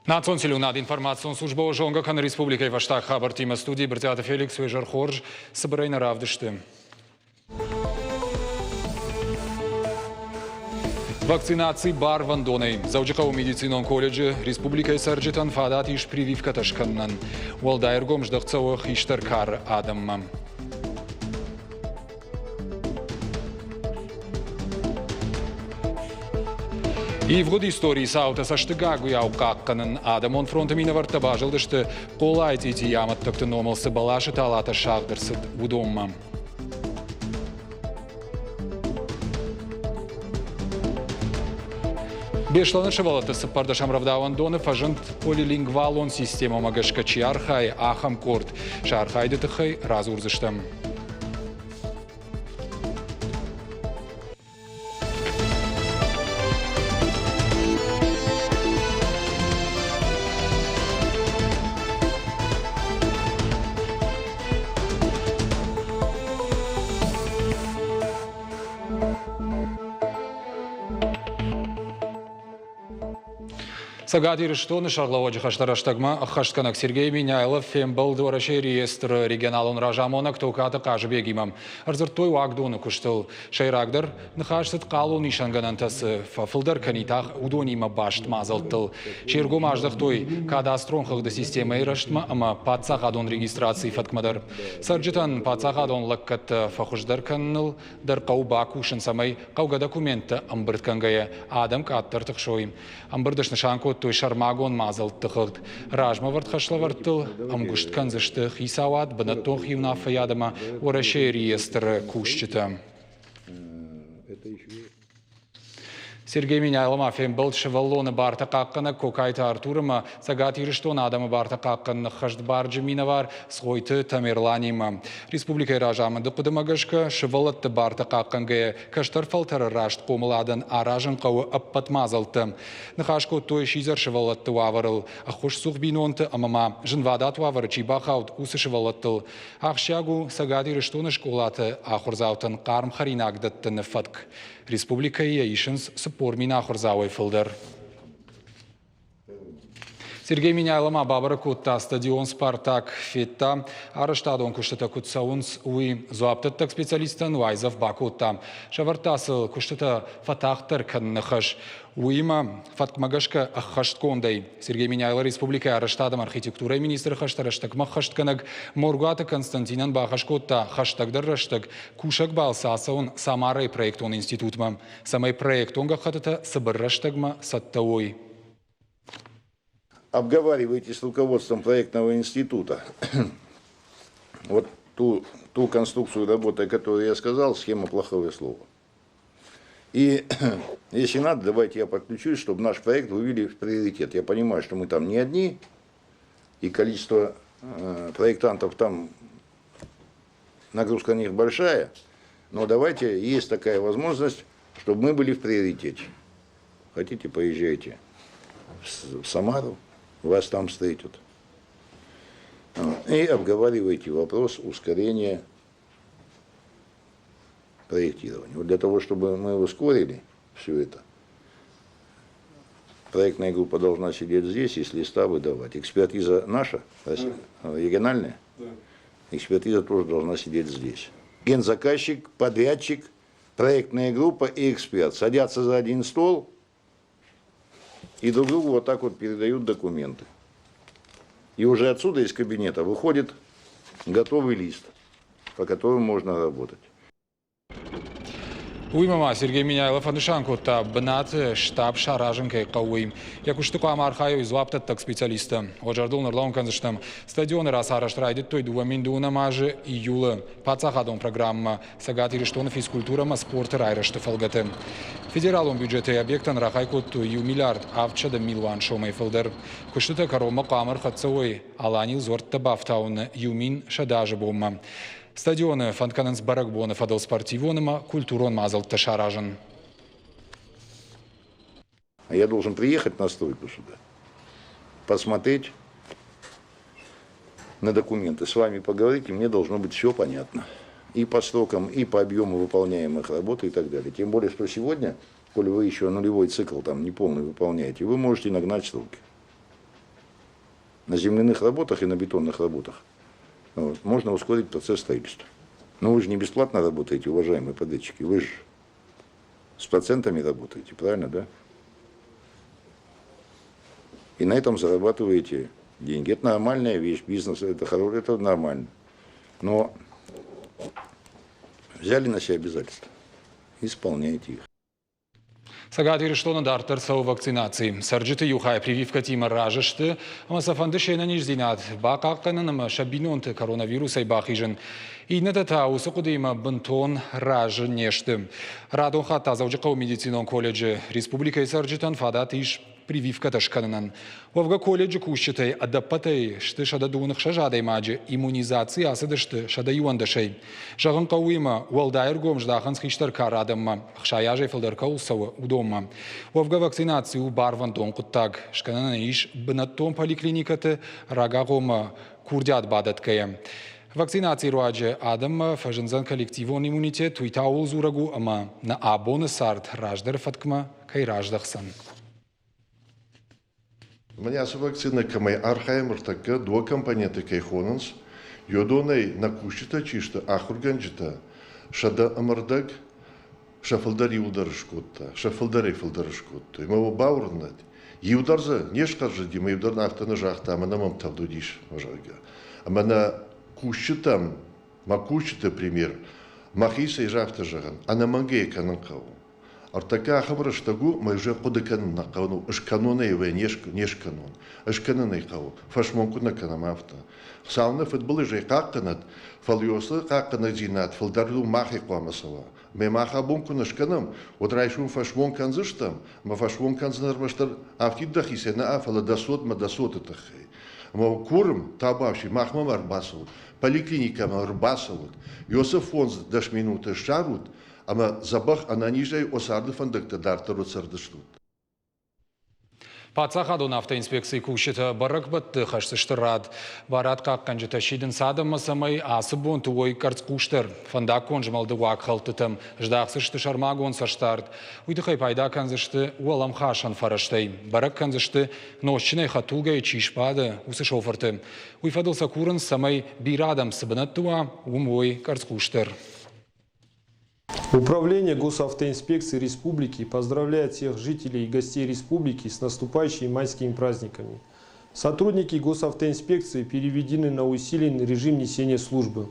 Национ силунад информацион служба Жонга Кан Республикой Ваштак Хабар Тима студии Бертиата Феликс Вежер Хорж Сабрейна Равдышты. Вакцинации бар Вандоной. Завджикау медицином колледже Республикой Сарджитан Фадат иш прививка Ташканнан. Уалдайргом ждахцовых иштаркар Адамма. И в годы истории Саута Саштыгагу яукакканын Адамон фронтамина вартабажылдышты колайт ити ямат токтономался балаши талата шагдырсыд удомма. Бешланы шывалаты сыппардашам равдавандоны фажынт полилингвалон система магашкачи архай ахам корт. Шархайды тыхай разурзыштым. Сагадир что шарлаводжи хаштараштагма хаштkanак Сергей Миняйлов фембал дворашей реестр регионалон ражамонак токата кажбегимам. Арзыртой вагдоны куштыл шайрагдыр нахашсыт қалу нишанганантасы фафылдар канитах удонима башт мазалтыл. Шергом аждахтой кадастрон хагда система ираштма ама пацахадон регистрации фаткмадар. Сарджитан пацахадон лаккат фахуждар канныл дар каубаку шансамай кауга документа амбырткангая адам каттартық шойм. Амбырдышны шанкот той шармагон мазал тыхылд. Ражма вартхашлавартыл, амгушткан зашты хисават, банатох юнафа ядама, орашей реестр кущита. Сергей Миняйлов афем был шеваллоны барта каккана кокайта Артурма, сагатир что надама барта каккана хаждбарджи миновар схойты тамерланима. Республика Ражама дыпыдымагашка шевалатты барта какканге каштарфалтар рашт комладан аражан кау аппатмазалты. Нахашко той шизар шевалатты ваварыл, ахуш сухбинонты амама жинвадат вавар чибахаут усы шевалаттыл. Ахшягу сагатир что на школаты ахурзаутан карм харинагдатты нефатк. Республика Яишинс супормина ахурзауай филдер. Сергей Миняйлов бабара кутта стадион Спартак фетта араштадон куштата кутсаунс уи зуаптаттак специалистан вайзов бакутта. Шавартасыл куштата фатахтар каннахаш уима фаткмагашка ахашткондай. Сергей Миняйлов республика араштадам архитектура министр хаштараштак махаштканаг Моргуата Константинан бахашкотта хаштагдар раштак кушак балсасаун Самарай проектон институтмам. Самай проектонга хатата сабарраштагма саттауой. Обговариваете с руководством проектного института вот ту конструкцию работы, о которой я сказал, схема плохое слово. И если надо, давайте я подключусь, чтобы наш проект вывели в приоритет. Я понимаю, что мы там не одни, и количество проектантов там, нагрузка на них большая, но давайте, есть такая возможность, чтобы мы были в приоритете. Хотите, поезжайте в Самару. Вас там встретят. И обговаривайте вопрос ускорения проектирования. Вот для того, чтобы мы ускорили все это, проектная группа должна сидеть здесь и с листа выдавать. Экспертиза наша, региональная, экспертиза тоже должна сидеть здесь. Гензаказчик, подрядчик, проектная группа и эксперт садятся за один стол и друг другу вот так вот передают документы. И уже отсюда из кабинета выходит готовый лист, по которому можно работать. Уймама Сергей Миняйлов анышанку та бнат штаб шараженкой кауим. Як уж такой амархаю излаптат так специалиста. Ожардул нарлаун канзаштам. Стадионы раз араштайдет той дуаминдуна мажи июля. Пацахадон программа. Сагатири что на физкультура спорта райрашты фалгаты. Федералом бюджета объекта рахайкот ю миллиард авчада милван шомай филдер. Куштыта карома камар хатцауй аланил зорта бафтаун юмин шадажа бомма. Стадионы фанкананс баракбоны фадал спортивоныма культурон мазал ташаражен. Я должен приехать на стройку сюда, посмотреть на документы, с вами поговорить, и мне должно быть все понятно. и по срокам, и по объему выполняемых работ и так далее. Тем более, что сегодня, коли вы еще нулевой цикл там неполный выполняете, вы можете нагнать сроки. На земляных работах и на бетонных работах вот, можно ускорить процесс строительства. Но вы же не бесплатно работаете, уважаемые подрядчики, вы же с процентами работаете, правильно, да? И на этом зарабатываете деньги. Это нормальная вещь, бизнес, это хорошо, это нормально. Но взяли на себя обязательства, исполняйте их. Сагатир что надартер сау вакцинации. Сарджиты юхай прививка тима ражешты, ама сафандышена ниждинат. Бакаккананама шабинонты коронавируса и бахижен. И надата усакудима бентон раже нешты. Радон хата заучакау медицинон колледже Республика и Сарджитан фадат иш прививка ташканан. Вовга колледжи кущитай адапатай, шты шададунах шажадай маджи, иммунизации асадышты шадаюандашай. Жаган кауима, уалдайр гом ждахан схиштар карадамма, хшаяжай филдаркаусава удома. Вовга вакцинацию барван тон куттаг, шканан иш бнаттон поликлиникаты рагагома курдят бадаткая. Вакцинации руаджи адам фажензан коллективон иммунитет туитаул зурагу ама на абоны сарт раждар фаткма кай раждахсан. Меня с вакцины камай архаймер такая два компоненты кайхонанс, йодоней накущита чисто ахурганджита, шада амардаг, шафалдари ударышкотта, шафалдари фалдарышкотта. И мы баурнат. И ударза не шкаржи дима, и удар нахтана жахта, а мы нам тавдудиш, можага. А мы на кущитам, макущита пример, махиса и жахта жаган, а на мангей кананкау. Артака хабра штагу мы уже кодекан на кану, эшканона его нешканон, эшканона кау, фашмонку на канамафта. Сауна футбол же каканат, фалиоса каканат зинат, фалдарлу махи кламасова. Мы махабунку на шканам, вот райшун фашмон канзыштам, мы фашмон канзынарбаштар автидахисе на афала досот ма досот этахей. Мы курм табавший махмам арбасовут, поликлиникам арбасовут, Йосиф фонз даш минуты шарут. Ама забах ананижай осарды фандакта дартару цардыштут. Пацахадон автоинспекции кушета барак батты хаштыштырад. Барат какканжыта шидин садамма самай асыбон туой карцкуштыр. Фандакон жмалды вак халтытым. Ждақсышты шармагон саштард. Уйдыхай пайда канзышты уалам хашан фараштай. Барак канзышты нощинай хатулгай чишпады усы шофырты. Уйфадылса курын самай бирадам сыбынаттуа умой карцкуштыр. Управление Госавтоинспекции Республики поздравляет всех жителей и гостей Республики с наступающими майскими праздниками. Сотрудники Госавтоинспекции переведены на усиленный режим несения службы.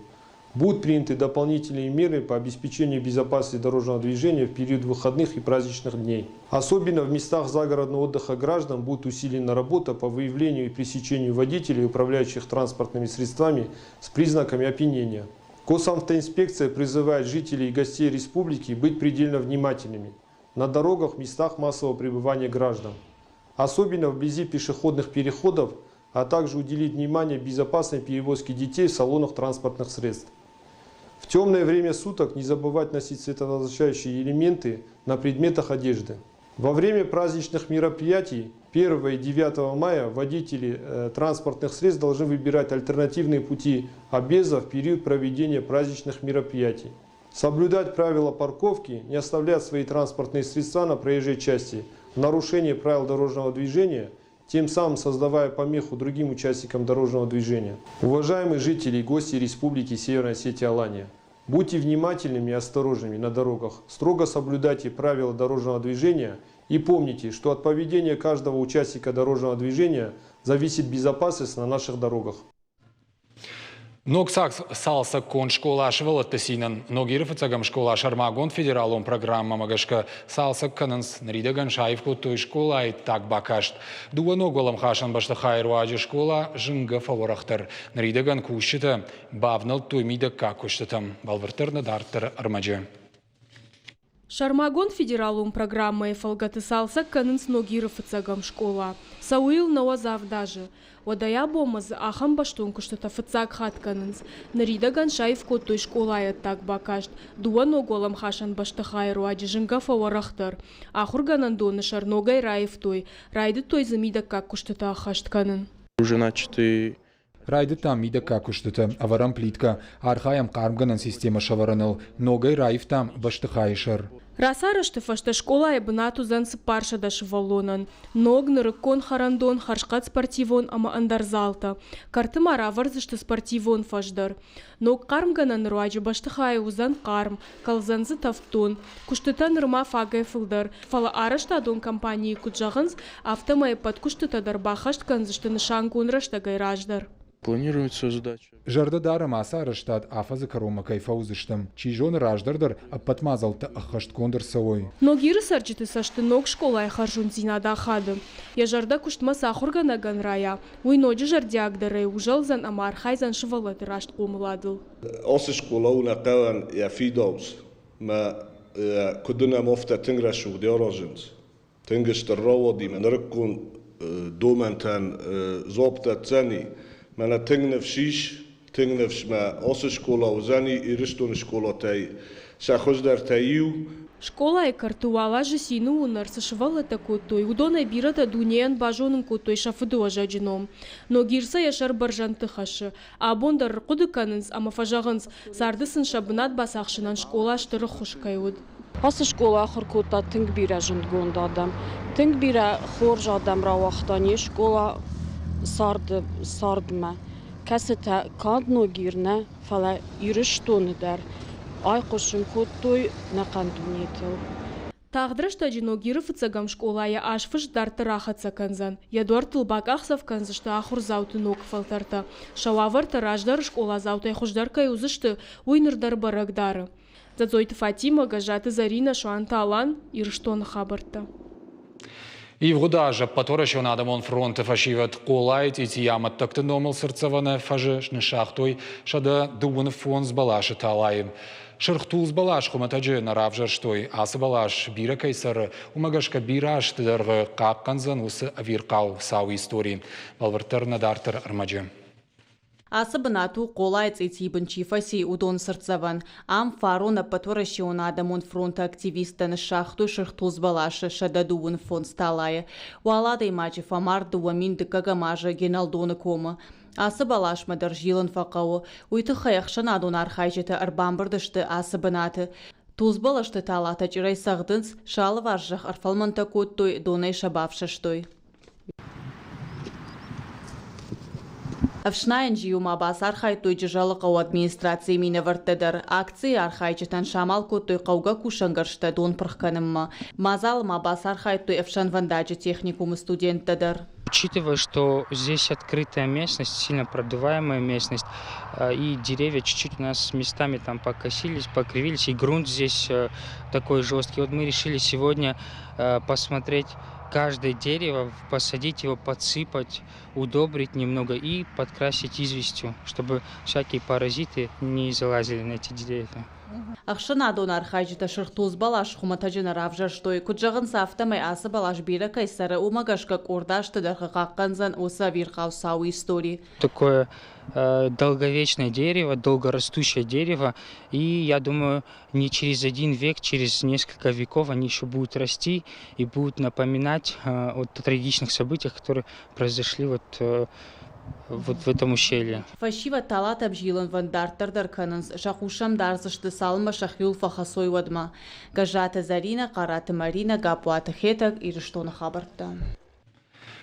Будут приняты дополнительные меры по обеспечению безопасности дорожного движения в период выходных и праздничных дней. Особенно в местах загородного отдыха граждан будет усилена работа по выявлению и пресечению водителей, управляющих транспортными средствами с признаками опьянения. Госавтоинспекция призывает жителей и гостей республики быть предельно внимательными на дорогах в местах массового пребывания граждан, особенно вблизи пешеходных переходов, а также уделить внимание безопасной перевозке детей в салонах транспортных средств. В темное время суток не забывать носить световозвращающие элементы на предметах одежды. Во время праздничных мероприятий 1 и 9 мая водители транспортных средств должны выбирать альтернативные пути объезда в период проведения праздничных мероприятий. Соблюдать правила парковки, не оставлять свои транспортные средства на проезжей части в нарушение правил дорожного движения, тем самым создавая помеху другим участникам дорожного движения. Уважаемые жители и гости Республики Северная Осетия-Алания, будьте внимательными и осторожными на дорогах, строго соблюдайте правила дорожного движения и помните, что от поведения каждого участника дорожного движения зависит безопасность на наших дорогах. Ноксак салса кон школа швалатта синан. Ногиров цагам школа шармагон федералон программа магашка салса кананс наридаган шайфку той школа и так бакашт. Дуа ноголам хашан башта хайруаджи школа жинга фаворахтар. Наридаган кушита бавнал той мида какуштатам. Балвартер надартер армаджи. Шармагон федералум программа фалгаты салса кананс Ногиров цагам школа. Сауил навазав даже. Водая бомаз ахам баштунку что-то фацак хатканынс. Наридаган шайф той школа так бакашт. Дуа ноголам хашан баштахайру аджижинга фаварахтар. Ахурганан доны шарногай раев той. Райды той замида как что-то ахаштканын. Уже начатый Райды там мида какуштыты, аварам плитка, архаям кармганан система шавараныл, ногай райф там баштыхайшыр. Расарышты фашта школа ебнату зансы парша даш валонан. Ногны рыкон харандон, харшкат спортивон ама андарзалта. Картыма раварзышты спортивон фашдар. Ног кармганан руаджи баштыхай узан карм, калзанзы тафтон. Куштытан рыма фагай фылдар. Фала арашта дон компании куджаганс, автомай под куштыта дарбахашт канзышты нышангун рашта гайраждар. Планируется задача. Жарда дарам асарыштат афазы карома кайфаузыштым. Чижон раждардар, а подмазалта ахашт кондыр савой. Ногиры сарчыты сашты ног школай харжун зинада хады. Я жарда куштма сахургана ганрая. Уй ноджи жардиагдары ужалзан амар хайзан шывалаты рашт комладыл. Осы школа уна каван я фидоус. Ма кудуна мофта тинграшу диорожинс. Тингштар роводи мен рыккун доментан зопта цани. Мана тингнев шиш, тингнев ма осы школа узани и риштун школа тай. Сахоздар таю. Школа и картуала же сину унар сашвала такой, удона бирата дунеян бажонын котой шафыды ажаджином. Но гирса яшар баржанты хашы, а бондар кудыканынс, ама фажагынс, сардысын шабынат басахшынан школа штыры хушкайуд. Осы школа ахыркота тинг бира жындгонда адам. Тинг бира хоржа адам равахтани школа сардма. Касыта кандно гирне фала юриштоны дар. Ай кошын коттой накандунетел. Тағдырыш тажино гирыф цагам школая ашфыш дарты рахатса канзан. Ядуар тылбак ахсав канзышты ахур зауты ног фалтарта. Шауаварта раждар школа заутай хуждар каюзышты уйнырдар барагдары. Задзойты Фатима, гажаты Зарина, Шуанта Алан, ирштон хабарта. И в Гудаже, поторощу на дамон фронте фашиват колайт, и тиямат так-то номал сердцеване фажеш не шахтой, шада дубун фон с балаши талаем. Шерхтул с балашку матаджи наравжар штой, асы балаш бира кайсар, умагашка бира аштыдарғы қаққанзан усы авирқау сау истории. Балвартар надартар армаджи. Асабынату колайц итибын чифаси удон сырцаван. Ам фарона поторощиона адамон фронта активиста на шахту шерхтуз балаша шададуун фон сталая. Уалада имаджи фамар дуамин декагамажа геналдона кома. Асы балаш мадар жилан фақауы. Уйты хаяқшан адон архайжеті арбамбырдышты асабынаты. Туз балашты талата жирай сағдынс шалы варжақ арфалманта коттой донай шабавшаштой. Авшнайын жиюма бас архай той жыжалы қау администрации мені варттыдыр. Акции архайчытан шамал коттой қауға кушангаршты дон пырхканымма. Мазалыма бас архай той авшан вандаджи техникумы студенттыдыр. Учитывая, что здесь открытая местность, сильно продуваемая местность, и деревья чуть-чуть у нас местами там покосились, покривились, и грунт здесь такой жесткий. Вот мы решили сегодня посмотреть каждое дерево, посадить его, подсыпать, удобрить немного и подкрасить известью, чтобы всякие паразиты не залазили на эти деревья. Ақшына дон архайжыта шыртуз балаш хуматажына равжар штой. Куджағын сафтамай асы балаш бира кайсары умагашка кордашты дарға қаққанзан оса вирқау сау истории. Такое долговечное дерево, долгорастущее дерево, и я думаю, не через один век, через несколько веков они еще будут расти и будут напоминать о трагичных событиях, которые произошли вот в этом ущелье. Фашива талат абжилан вандартардар кананс шахушам дарзышты салма шахюл фахасой вадма. Гажата Зарина, Карата Марина, Гапуата Хетак и Рештона Хабарта.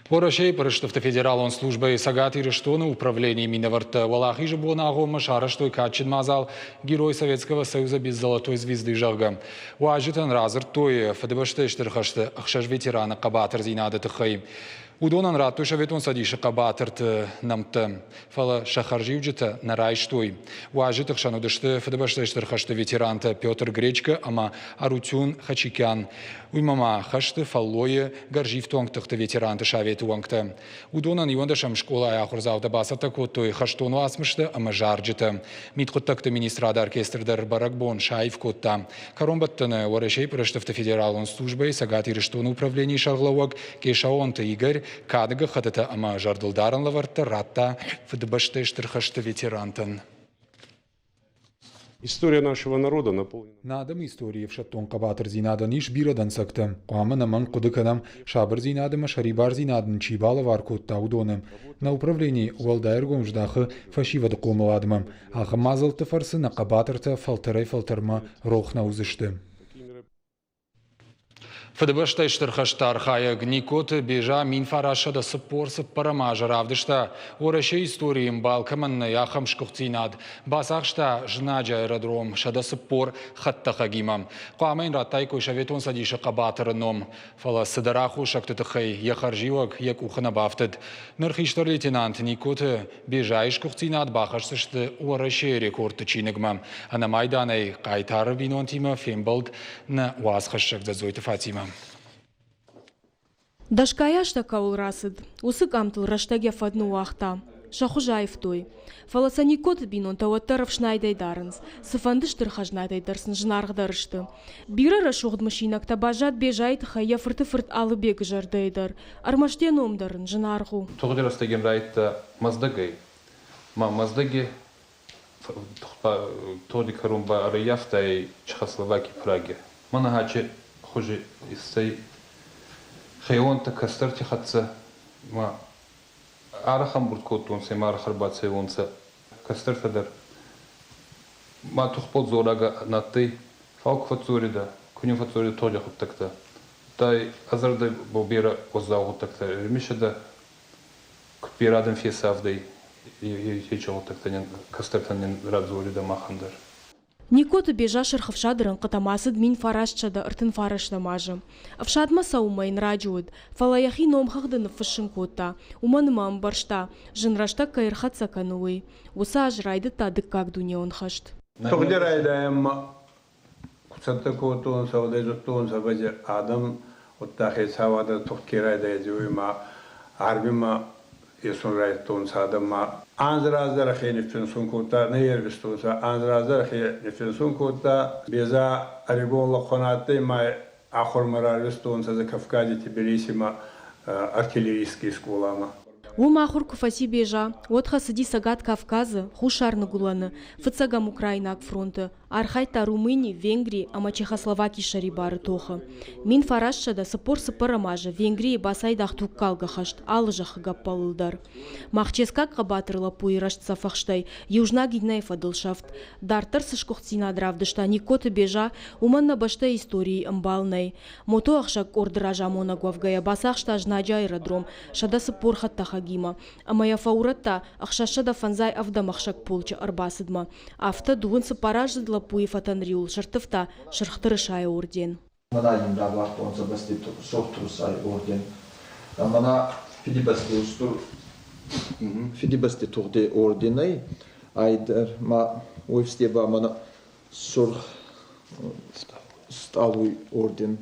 Порашей парыштыфты федералон службы сагат и Рештона управления Миноварта Валахи же было нагома шара, что и Качин Мазал, герой Советского Союза без золотой звезды Жарга. Уажитан разер той фадебашты штырхашты ахшаш ветерана Кабатар Зинада Тахаим. Удонан рату шаветон садиша Кабатарт намта фала шахарживджита на райштой. Уажитах шанудышты фадебашты штырхашты ветеранта Петр Гречка, ама Арутюн Хачикян. Уймама хашты фаллое гаржив тонгтахты ветеранты шавет уангта. Удонан иондашам школа яхурзавда басата коттой хаштону асмышты, ама жарджита. Митхоттакты министрада оркестрдар баракбон шайв котта. Каромбаттаны уарашей парыштыфты федералон службы сагат и Рештона управления шарглауак кешаонты Игорь Кадыга хадата ама жардылдарын лаварта ратта фадыбашты штырхашты ветерантын. История нашего народа наполнена. Надам истории в шаттон кабатыр зинадан иш бирадан сактым. Қуамын аман құдыкадам шабыр зинадым шарибар зинадын чибалы варкут таудоным. На управлении уалдайр гомждахы фашивады қомыладымым. Ақы мазылты фарсы на кабатырты фалтырай фалтырма рохна узыштым. Федебаштай штырхаштар хаяг Никоты бежа минфараша да сыпорсы парамажа равдышта. Ораше историям балкаманна яхам шкухтинад. Басахшта жнаджа аэродром шада сыпор хаттаха гимам. Қуамайн ратайко шаветон садиша қабатыр ном. Фала сыдараху шактытыхай яхарживак як ухана бафтад. Нырхиштар лейтенант Никоты бежа ишкухтинад бахашсышты ораше рекорд чинигмам. Ана майданай қайтары винонтима фембалд на уазхашшак за зойты фатима. Дашкаяшта каул расыд, усык амтыл раштаге фадну уақта. Шахужаев той. Фаласа Никоты бинон тауаттаров шнайдай дарынс. Сыфандыштыр хажнайдай дарсын жынарғдарышты. Бира рашуғд машинакта бажат бежайт хая фырты-фырт алы бегі жардайдар. Армаштен омдарын жынарғу. Тоғыды растаген райтта маздагай. Маздаги тоди карумба арияфтай Чехословакии Праге. Мана хачи хуже истай خيوانتا كسترتي خدسة ما أرخم بركوتون سي ما أرخر بات سيونسا كسترت در ما تخبط زوراغا ناتي فوق فتوري دا كونيو فتوري توجه خبتكتا تاي أزر دا بوبيرا وزاو خبتكتا رميشا دا كبيرادن في سافدي يجو خبتكتا كسترتان راد زوري دا ما خندر Никоты бежа шырхывшадырын қытамасыд мин фарашчада ыртын фарашламажы. Авшадма саумайын радиуд, фалаяхи номхагдыны фышын кота, уманымам баршта, жынрашта кайырхатса кануы. Уса ажрайды тадык как дуне он хашт. Тоғдер айдаем құтсатты котуын саудай жұттуын сабаджы адам оттақи савада тоқкер айдай жуйма, арбима есун райттуын садыма. Анзраздар хенифтен сункута нейервистуса анзраздар хенифтен кута беза орегонла хонатты май ахурмарарвистун за Кавказе Тбилисима артиллерийские скулама. Умахур куфаси бежа, отха сади сагат Кавказа, хушарны гуланы, фыцагам Украинак фронты, архайта Румынии, Венгрии, ама Чехословакии шарибары тоха. Мин фарашчада сыпор-сыпыр амажа, Венгрии басайдах туккалга хашт, алыжах гаппалылдар. Махческак қабатырла пуирашт сафахштай, южна гиднайфа дылшафт. Дартыр сышкухтина дравдышта, Никоты бежа, уманна башта истории амбалнай. Мото ахшак ордыража мона гвавгая, басахшта жнаджа аэродром, шада сыпор хаттаха гима. Амая фауратта, ахшашада фанзай авда махшак полча арбасыдма. Авта дуын сыпараждла пуев атанриул шартыфта, шырхтырышай орден. Мадайым равлахту он забастит шохтрусай орден. Мана Фидибасти турде орденай, айдер ма уевстеба мана сурх сталуй орден.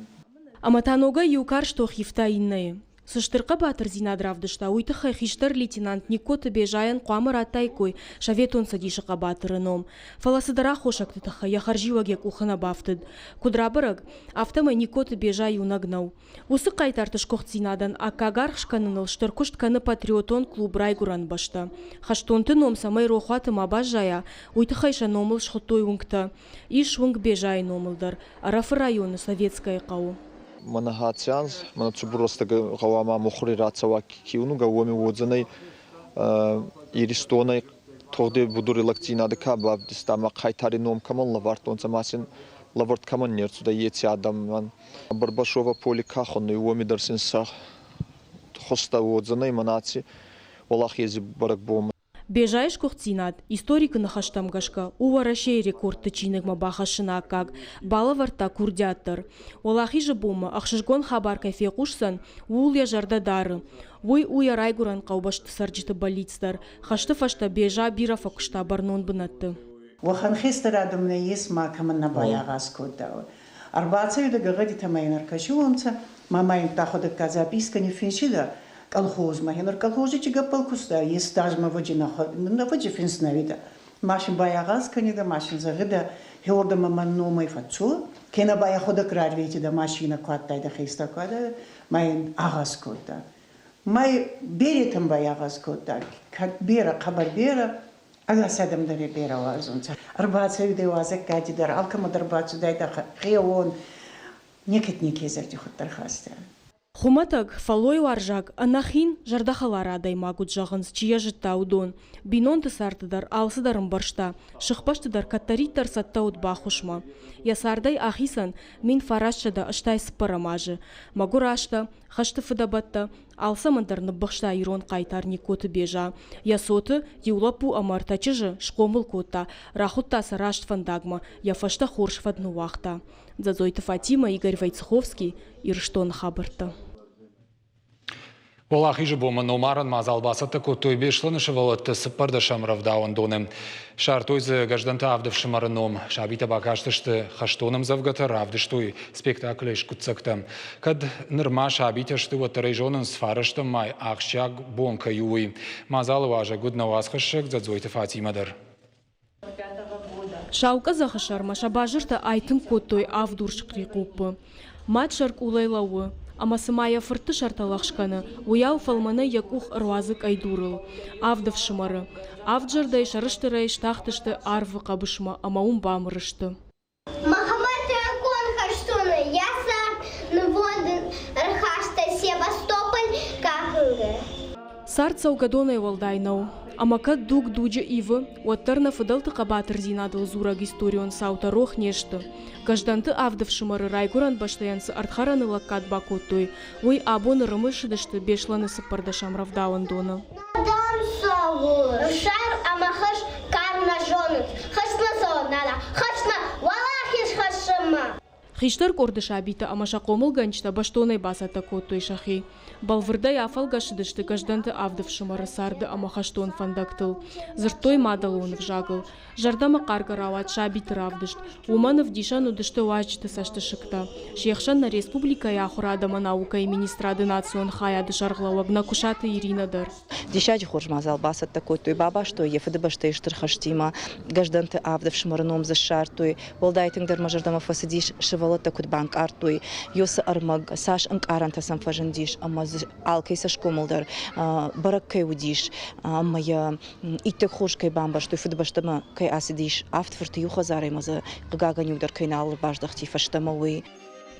Аматанога юкар штох ефтаинные. Сыштырқа батыр зинадравдышта уйтыхай хиштар лейтенант Никоты бежаян қуамыр атайкой шаветон садишыға батырыном. Фаласыдара хошак тытыха яхарживагек ухына бафтыд. Кудрабырыг автомай Никоты бежай унагнау. Усы қайтартыш коқ зинадан акагар шканыныл штыркуштканы патриотон клуб райгуран башта. Хаштонты ном самай рохуаты мабаш жая уйтыхайша номыл шхутой унгта. Иш унг бежай номылдар. Арафы районы советская қау. Мана хацянс, мана цубуростага гавама мухри рацава киуну гавами водзанай иристонай тогде будури лакцинады каба дистама кайтари ном камон лавартон замасин лаварт камон нерцуда ети адам Барбашова поли кахонной уоми дарсин сах хоста водзанай манаци олах ези барак бом. Бежаешь кухтинат, историка на хаштамгашка, уварашей рекорд тычинек мабахашина как, балаварта курдятыр. Олахи же бома, ахшишгон хабар кайфе кушсан, ул я жардадары. Вой уя райгуран каубашты сарджиты болицтар, хашты фашта бежа бира факушта барнон бынатты. Wahan gisteren na jesma kamen na bayagas kodau. Arbaatse de gagadi tamaynar kashuamsa, mama im takhod kazapiska ni finchida. Колхоз махинор колхозичи гапал куста есть даже мы водина на воде финснавида машин баягас канида машин загида хеорда маманно май фатсу кена бая хода крадвити да машина кваттай да хиста квада май агас кота май беретам баягас кота как бера хабар бера Ага садам да вибирала азунца. Арбаца юде вазак кадидар, алкама дарбацу дайта хеон. Некет некезер дюхаттар хастя. Хуматаг фалой варжак анахин жардахалара даймагут жағынс чия жытта удон. Бинон тысартыдар алсыдарым баршта. Шықпаштыдар каттаритар сатта удба хушма. Ясардай ахисан мин фарашчада аштай спарамажы. Магурашта, хашты фыдабатта, алсамандар ныббықшта ирон қайтарни коты бежа. Ясоты еулапу амартачыжы шкомыл кота. Рахутта сарашт фандагма, яфашта хорш фадну вахта. Дзадзойты Фатима, Игорь Войцеховский, Ирштон Хабарта. Олах иже бома номаран мазалбасата котой бешланы шывалатты сыппарда шамравдауан доным. Шартойзы гажданта авдывшымары ном. Шабита бакаштышты хаштоным завгата равдыштой спектакль шкутсакта. Кад нырма шабиташты ватырай жонын сфарыштым май ахшак бонка юй. Мазалы важа гудна васхышык Дзадзойты Фатимадар. Шаука захашарма шабажырта айтын котой авдуршқри купы. Матшарк улайлауы. Амасымая фырты шарталақшқаны. Уял фалманы якух руазык айдурыл. Авдав шымары. Авджардай шарыштырай штахтышты арвы қабышма, амаум бамырышты. Махамад Ракон хаштуны. Ясар ныводын рхашта Севастополь кахынғы. Сарт саугадонай валдайнау. Амакат дуг дуджа ивы, уаттарна фыдалты қабатыр зинадыл зураг историон саута рох нешті. Гажданты авдав шымары райгуран баштаянсы артхараны лаккат бакоттой. Ой абоны рымышыдышты бешланы сыппарда шамравдауан доны. Адам сауы. Шар амахаш карна жонын. Хашна соонала. Хашна валахиш хашыма. Хиштар кордыш абита амаша комыл ганчта баштонай басата коттой шахи. Балвырдай афал гашыдышты гажданты авдав шымары сарды амахаштон фандактыл. Зыртой мадалуын вжагыл. Жардама каргарават шабит равдышт. Уманов дишан удышты уачты сашты шыкта. Шехшан на республика яхурадама наука и министрады национ хаяды шарглауаг накушаты Иринадар. Дишади хорж мазал басата коттой баба, что ефыды башты штырхаштима. Гажданты авдав шымарыном за шартой. Волдайтыңдар мажардама фасадиш шывалата кутбанк артой. Йоса армаг саш анкаранта самфажандиш. Амаз алкайса шкомылдар. Бараккай удиш. Амая иттек хошкай бамба, что ефыды баштама кай асидиш. Автфырты юхазарай маза гаганюдар кайнал баждахти фаштамауи.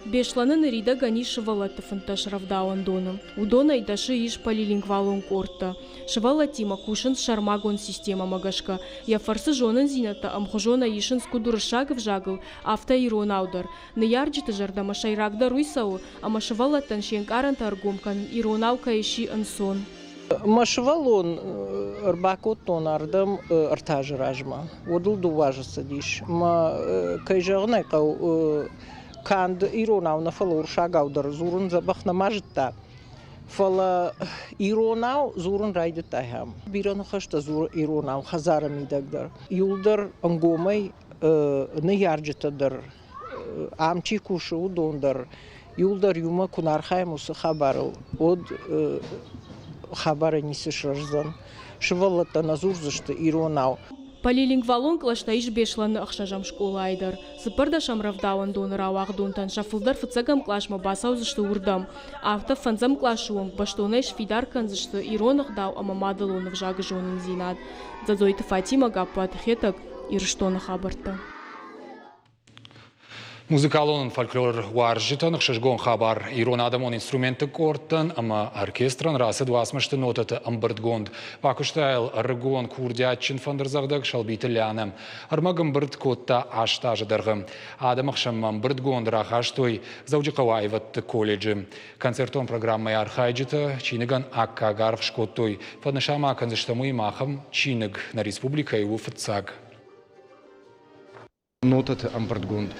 Бешланын рида гани шывалатты фынта шравдауан доным. Удона идаши иш полилингвалун корта. Шывалатима кушын шармагон система магашка. Я фарсы жонын зината амхожона ишын скудурышагов жагыл авто иронаудар. Наярджиты жардама шайрагда руйсау, ама шывалаттан шенкаран таргумкан иронаука иши ансон. Машвалон рбакотон ардам артажражма. Удул дуважыса диш. Ма кайжагнай кау канд иронау на фалур шагаудар зурун забахна мажта. Фала иронау зурун райдытайхам. Биран хашта зур иронау хазара мидагдар. Юлдар ангомай наярджитадар. Амчи кушу удондар. Юлдар юма кунархаймусы хабару. Од хабара нисышраждан. Шывалата назурзышты иронау. Полилингвалон клашта иш бешланы ахшажам школа айдар. Сыпырда шамравдауан доныр ауақ донтан шафылдар фыцагам клашма басаузышты урдам. Авто фанзам клашуам баштонайш фидар канзышты иронах дау амамадалонов жагы жонын зинат. Дзадзойты Фатима гаппат хетак Ирштона Хабарта. Музыкалон фольклор варжитан хшашгон хабар ирон адамон инструменты кортан, ама оркестран расы двасмышты нотаты амбырдгонд. Пакуштайл аргон курдятчин фандерзагдак шалбиты лянам. Армагам бырд котта аштажы даргам. Адамахшам амбырдгонд рахаштой заудикавайват колледжи. Концертон программой архайджита чиныган акка гарх шкоттой. Фаднашама канзыштаму и махам чиныг на республика и уфцаг. Нотаты амбырдгонд.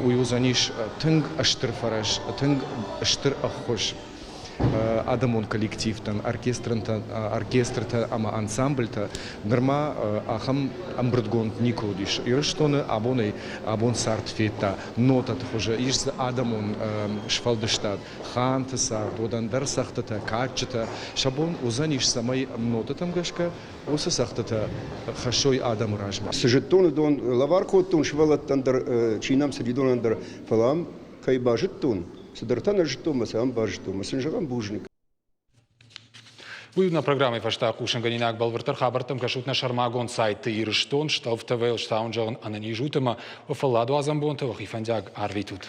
Уюзаниш тынг аштыр фараш, тынг аштыр ахош. Адамон коллективтан, оркестрта, ама ансамбльта, норма ахам амбырдгонд никодиш. Ирштоны абоной, абон сартфета, нотат хуже, ишз адамон шфалдыштад, ханты сарт, одандар сахтата, качета, шабон узаниш самай нотатам гашка, оса сахтата хашой адам ражма. Сжеттон дон лаваркотон швалаттандар чинам сидидонандар фалам кайбажеттон. Сидартана житома сам бажитома синжаган бужник. Уйна программы фашта кушанганинак балвертар хабартам кашутна шармагон сайты ирштон шталфтавел штаунжаган анани жутыма офалладу азамбонта вахифандяг арвитут.